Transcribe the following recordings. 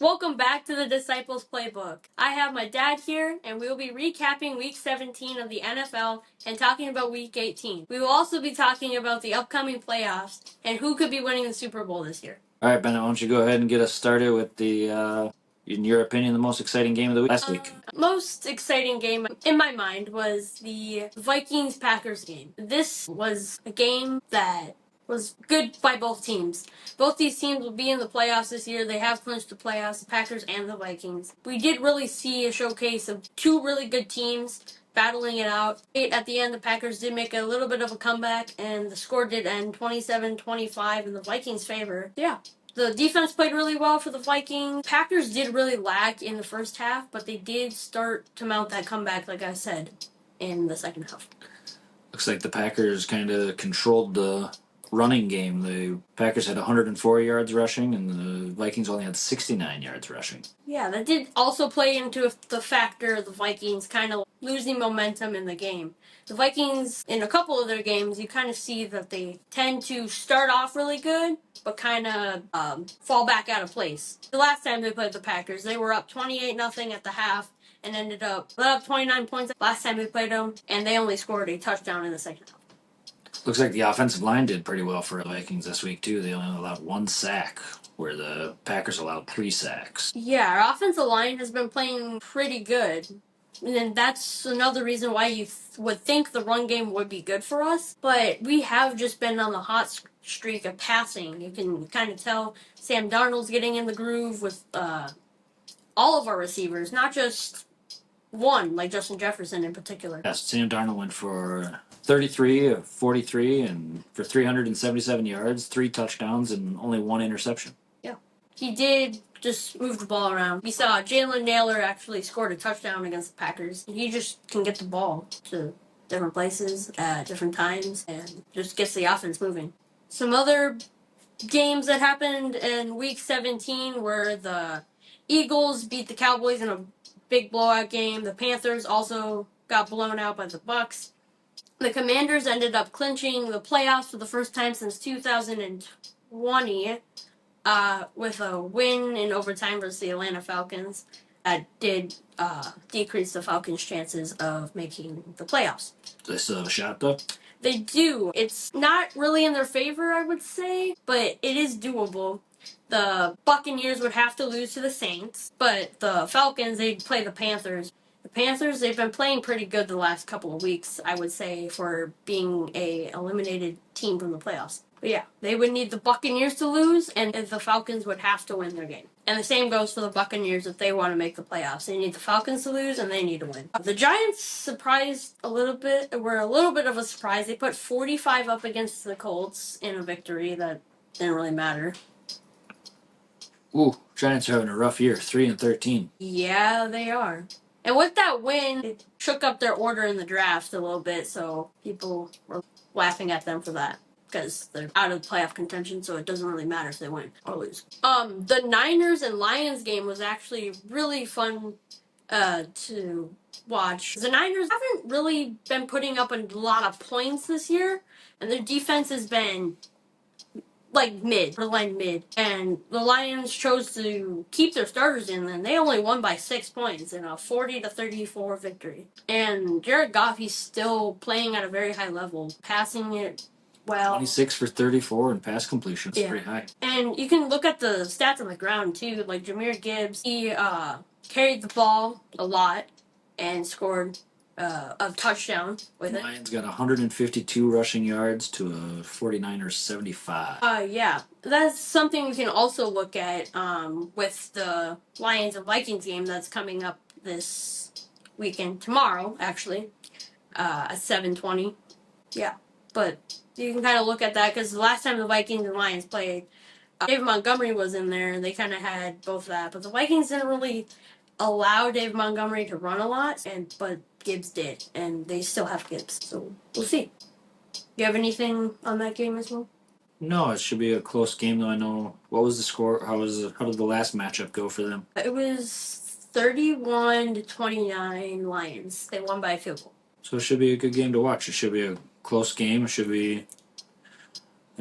Welcome back to the Disciples Playbook. I have my dad here, and we will be recapping Week 17 of the NFL and talking about Week 18. We will also be talking about the upcoming playoffs and who could be winning the Super Bowl this year. All right, Bennett, why don't you go ahead and get us started with in your opinion, the most exciting game of the week last week? Most exciting game in my mind was the Vikings-Packers game. This was a game that was good by both teams. Both these teams will be in the playoffs this year. They have clinched the playoffs, the Packers and the Vikings. We did really see a showcase of two really good teams battling it out. At the end, the Packers did make a little bit of a comeback, and the score did end 27-25 in the Vikings' favor. Yeah. The defense played really well for the Vikings. Packers did really lag in the first half, but they did start to mount that comeback, like I said, in the second half. Looks like the Packers kind of controlled the running game. The Packers had 104 yards rushing, and the Vikings only had 69 yards rushing. Yeah, that did also play into the factor of the Vikings kind of losing momentum in the game. The Vikings, in a couple of their games, you kind of see that they tend to start off really good, but kind of fall back out of place. The last time they played the Packers, they were up 28-0 at the half and ended up 29 points last time we played them, and they only scored a touchdown in the second half. Looks like the offensive line did pretty well for the Vikings this week, too. They only allowed one sack, where the Packers allowed 3 sacks. Yeah, our offensive line has been playing pretty good. And that's another reason why you would think the run game would be good for us. But we have just been on the hot streak of passing. You can kind of tell Sam Darnold's getting in the groove with all of our receivers, not just one, like Justin Jefferson in particular. Yes, Sam Darnold went for 33 of 43 and for 377 yards, 3 touchdowns, and only 1 interception. Yeah. He did just move the ball around. We saw Jalen Naylor actually scored a touchdown against the Packers. He just can get the ball to different places at different times and just gets the offense moving. Some other games that happened in Week 17 were the Eagles beat the Cowboys in a big blowout game. The Panthers also got blown out by the Bucs. The Commanders ended up clinching the playoffs for the first time since 2020 with a win in overtime versus the Atlanta Falcons. That did decrease the Falcons' chances of making the playoffs. Do they still have a shot, though? They do. It's not really in their favor, I would say, but it is doable. The Buccaneers would have to lose to the Saints, but the Falcons, they'd play the Panthers. The Panthers, they've been playing pretty good the last couple of weeks, I would say, for being a eliminated team from the playoffs. But yeah, they would need the Buccaneers to lose, and the Falcons would have to win their game. And the same goes for the Buccaneers if they want to make the playoffs. They need the Falcons to lose, and they need to win. The Giants surprised a little bit. Were a little bit of a surprise. They put 45 up against the Colts in a victory that didn't really matter. Ooh, Giants are having a rough year, 3-13. Yeah, they are. And with that win, it shook up their order in the draft a little bit, so people were laughing at them for that. Because they're out of playoff contention, so it doesn't really matter if they win or lose. The Niners and Lions game was actually really fun to watch. The Niners haven't really been putting up a lot of points this year, and their defense has been borderline mid. And the Lions chose to keep their starters in, and they only won by 6 points in a 40-34 victory. And Jared Goff, he's still playing at a very high level, passing it well. 26 for 34 and pass completion. It's pretty high. And you can look at the stats on the ground, too. Like Jahmyr Gibbs, he carried the ball a lot and scored a touchdown with it. Lions got 152 rushing yards to a 49ers 75. Yeah. That's something we can also look at with the Lions and Vikings game that's coming up this weekend, tomorrow, actually, at 7:20. Yeah. But you can kind of look at that because the last time the Vikings and Lions played, David Montgomery was in there, and they kind of had both that. But the Vikings didn't really allow David Montgomery to run a lot, but Gibbs did, and they still have Gibbs. So we'll see. You have anything on that game as well? No, it should be a close game, though. I know. What was the score? How did the last matchup go for them? It was 31-29 Lions. They won by a field goal. So it should be a good game to watch. It should be a close game. It should be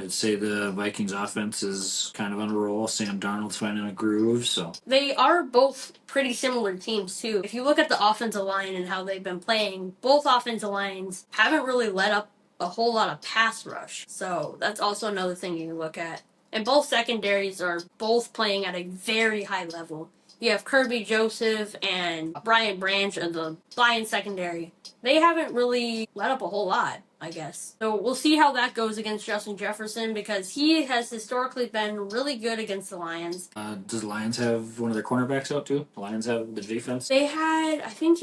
I'd say the Vikings offense is kind of on a roll. Sam Darnold's finding a groove, so They are both pretty similar teams, too. If you look at the offensive line and how they've been playing, both offensive lines haven't really let up a whole lot of pass rush. So that's also another thing you can look at. And both secondaries are both playing at a very high level. You have Kirby Joseph and Brian Branch of the Lions secondary. They haven't really let up a whole lot, I guess. So we'll see how that goes against Justin Jefferson because he has historically been really good against the Lions. Does the Lions have one of their cornerbacks out too? The Lions have the defense? They had, I think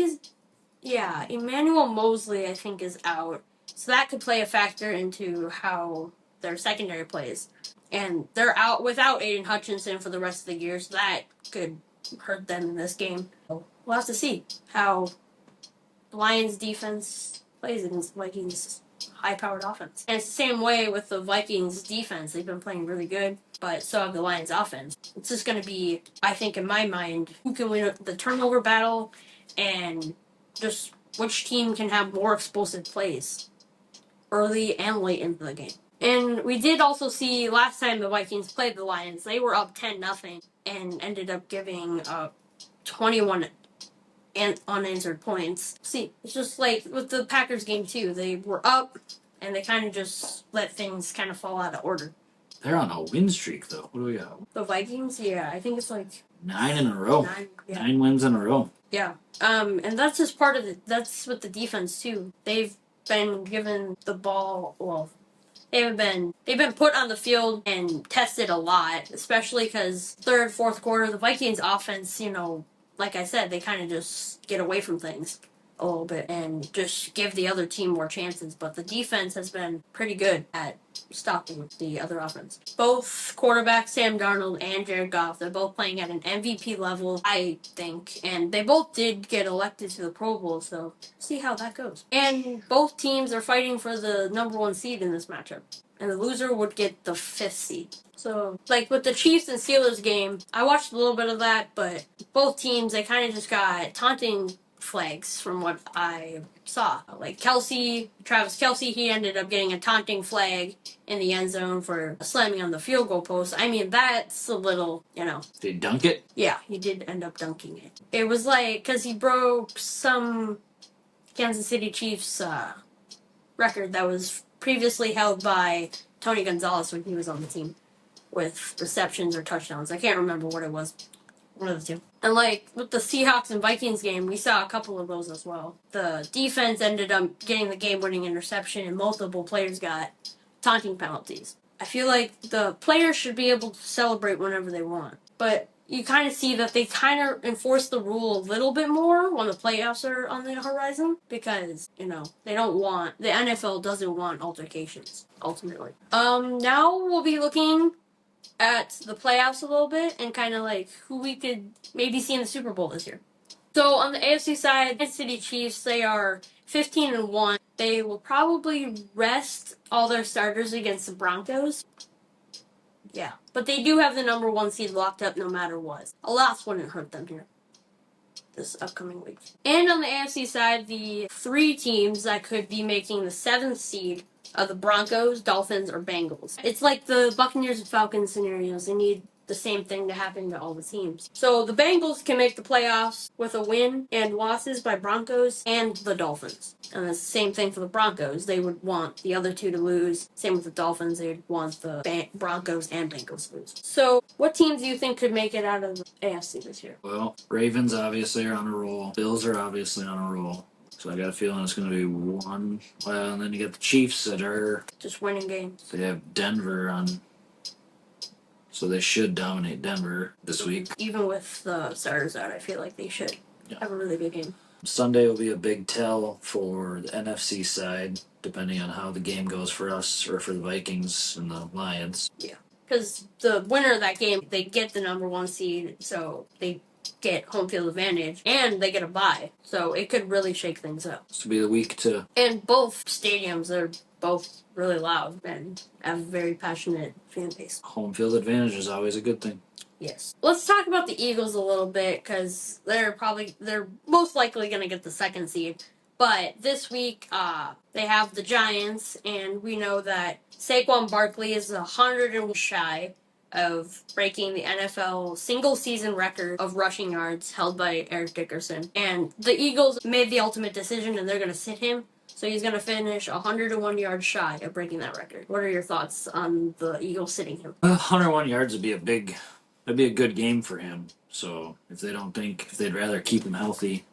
Emmanuel Mosley, I think, is out. So that could play a factor into how their secondary plays. And they're out without Aiden Hutchinson for the rest of the year, so that could hurt them in this game. We'll have to see how the Lions defense plays against the Vikings high-powered offense. And it's the same way with the Vikings defense. They've been playing really good, but so have the Lions offense. It's just going to be, I think in my mind, who can win the turnover battle and just which team can have more explosive plays early and late into the game. And we did also see last time the Vikings played the Lions, they were up 10-0 and ended up giving 21 unanswered points. See, it's just like with the Packers game too. They were up and they kind of just let things kind of fall out of order. They're on a win streak though. What do we got? The Vikings, yeah, I think it's like 9 in a row. 9 wins in a row. Yeah. And that's just part of that's with the defense too. They've been given the ball, they've been put on the field and tested a lot, especially because third, fourth quarter, the Vikings offense, like I said, they kind of just get away from things a little bit and just give the other team more chances. But the defense has been pretty good at stopping the other offense. Both quarterbacks, Sam Darnold and Jared Goff, they're both playing at an MVP level, I think. And they both did get elected to the Pro Bowl, so see how that goes. And both teams are fighting for the number 1 seed in this matchup. And the loser would get the 5th seed. So, like with the Chiefs and Steelers game, I watched a little bit of that, but both teams, they kind of just got taunting flags from what I saw. Like Travis Kelce, he ended up getting a taunting flag in the end zone for slamming on the field goal post. I mean, that's a little, Did he dunk it? Yeah, he did end up dunking it. It was like, because he broke some Kansas City Chiefs record that was previously held by Tony Gonzalez when he was on the team with receptions or touchdowns. I can't remember what it was. One of the two. And like with the Seahawks and Vikings game, we saw a couple of those as well. The defense ended up getting the game-winning interception and multiple players got taunting penalties. I feel like the players should be able to celebrate whenever they want. But you kind of see that they kind of enforce the rule a little bit more when the playoffs are on the horizon because, they don't want, the NFL doesn't want altercations, ultimately. Now we'll be looking at the playoffs a little bit and kind of like who we could maybe see in the Super Bowl this year. So on the AFC side, Kansas City Chiefs, they are 15-1. They will probably rest all their starters against the Broncos. Yeah, but they do have the number 1 seed locked up no matter what. A loss wouldn't hurt them here this upcoming week. And on the AFC side, the 3 teams that could be making the 7th seed are the Broncos, Dolphins, or Bengals. It's like the Buccaneers and Falcons scenarios. They need the same thing to happen to all the teams. So the Bengals can make the playoffs with a win and losses by Broncos and the Dolphins. And the same thing for the Broncos. They would want the other 2 to lose. Same with the Dolphins. They'd want the Broncos and Bengals to lose. So what teams do you think could make it out of the AFC this year? Well, Ravens obviously are on a roll. Bills are obviously on a roll. So I got a feeling it's going to be one. Well, and then you got the Chiefs that are just winning games. They have Denver on, so they should dominate Denver this week. Even with the starters out, I feel like they should have a really good game. Sunday will be a big tell for the NFC side, depending on how the game goes for us or for the Vikings and the Lions. Yeah, because the winner of that game, they get the number 1 seed, so they get home field advantage, and they get a bye. So it could really shake things up. This will be the week to... And both stadiums are both really loud and have a very passionate fan base. Home field advantage is always a good thing. Yes. Let's talk about the Eagles a little bit, because they're most likely going to get the 2nd seed. But this week, they have the Giants, and we know that Saquon Barkley is 101 shy of breaking the NFL single season record of rushing yards held by Eric Dickerson. And the Eagles made the ultimate decision, and they're going to sit him. So he's going to finish 101 yards shy of breaking that record. What are your thoughts on the Eagles sitting him? 101 yards would be that'd be a good game for him. So if they'd rather keep him healthy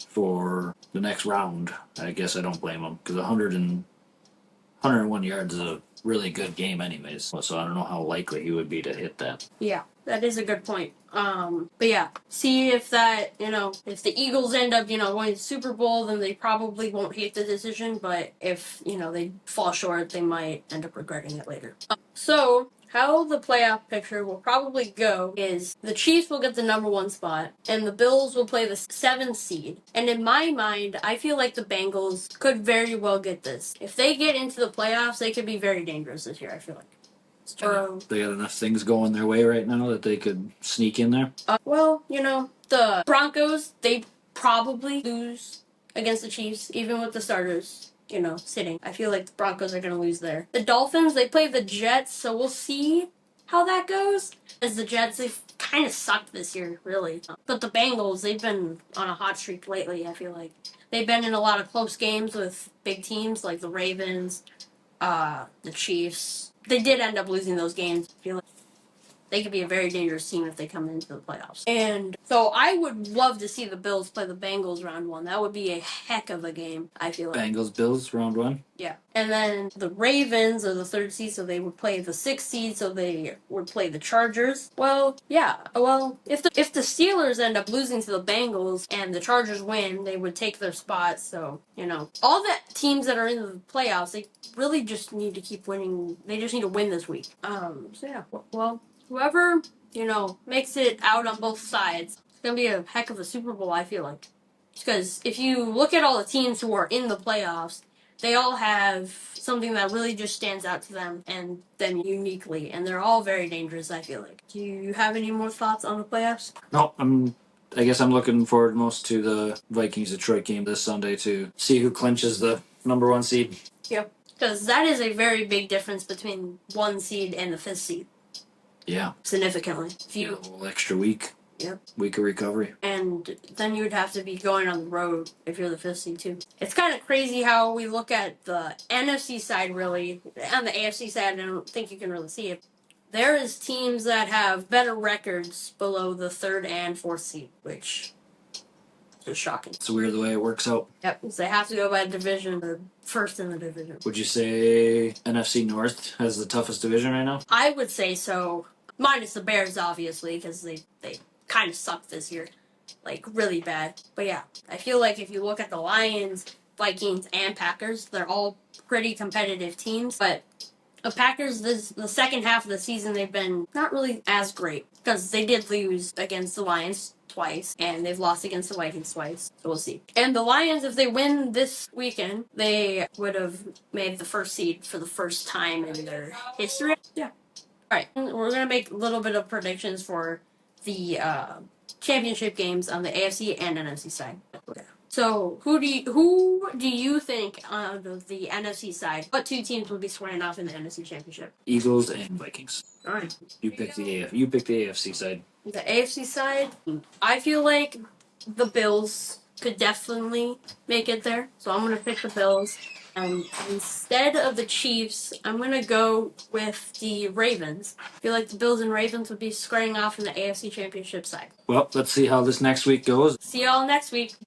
for the next round, I guess I don't blame them, because 101 yards is a really good game anyways. So I don't know how likely he would be to hit that. Yeah, that is a good point. But yeah, see if that, if the Eagles end up, winning the Super Bowl, then they probably won't hate the decision. But if, they fall short, they might end up regretting it later. So how the playoff picture will probably go is the Chiefs will get the #1 spot, and the Bills will play the 7th seed. And in my mind, I feel like the Bengals could very well get this. If they get into the playoffs, they could be very dangerous this year, I feel like. They got enough things going their way right now that they could sneak in there. Well, the Broncos, they probably lose against the Chiefs, even with the starters, sitting. I feel like the Broncos are going to lose there. The Dolphins, they play the Jets, so we'll see how that goes. As the Jets, they've kind of sucked this year, really. But the Bengals, they've been on a hot streak lately, I feel like. They've been in a lot of close games with big teams like the Ravens, the Chiefs. They did end up losing those games. I feel like they could be a very dangerous team if they come into the playoffs. And so I would love to see the Bills play the Bengals round 1. That would be a heck of a game, I feel like. Bengals, round 1? Yeah. And then the Ravens are the 3rd seed, so they would play the 6th seed, so they would play the Chargers. Well, yeah. Well, if the Steelers end up losing to the Bengals and the Chargers win, they would take their spot. So, all the teams that are in the playoffs, they really just need to keep winning. They just need to win this week. So yeah. Well, whoever, makes it out on both sides, it's going to be a heck of a Super Bowl, I feel like. Because if you look at all the teams who are in the playoffs, they all have something that really just stands out to them and them uniquely, and they're all very dangerous, I feel like. Do you have any more thoughts on the playoffs? No, I guess I'm looking forward most to the Vikings-Detroit game this Sunday to see who clinches the #1 seed. Yep. Because that is a very big difference between 1 seed and the 5th seed. Yeah. Significantly. A little extra week. Yep. Week of recovery. And then you would have to be going on the road if you're the 5th seed too. It's kind of crazy how we look at the NFC side, really. On the AFC side, I don't think you can really see it. There is teams that have better records below the 3rd and 4th seed, which is shocking. It's weird the way it works out. Yep, because they have to go by division, the first in the division. Would you say NFC North has the toughest division right now? I would say so. Minus the Bears, obviously, because they kind of sucked this year. Like, really bad. But yeah, I feel like if you look at the Lions, Vikings, and Packers, they're all pretty competitive teams. But the Packers, the second half of the season, they've been not really as great. Because they did lose against the Lions twice, and they've lost against the Vikings twice. So we'll see. And the Lions, if they win this weekend, they would have made the 1st seed for the first time in their history. Yeah. All right, we're going to make a little bit of predictions for the championship games on the AFC and NFC side. Okay. So who do you think on the NFC side? What 2 teams would be squaring off in the NFC Championship? Eagles and Vikings. All right. You pick the AFC side. The AFC side, I feel like the Bills could definitely make it there. So I'm going to pick the Bills. And instead of the Chiefs, I'm going to go with the Ravens. I feel like the Bills and Ravens would be squaring off in the AFC Championship side. Well, let's see how this next week goes. See y'all next week.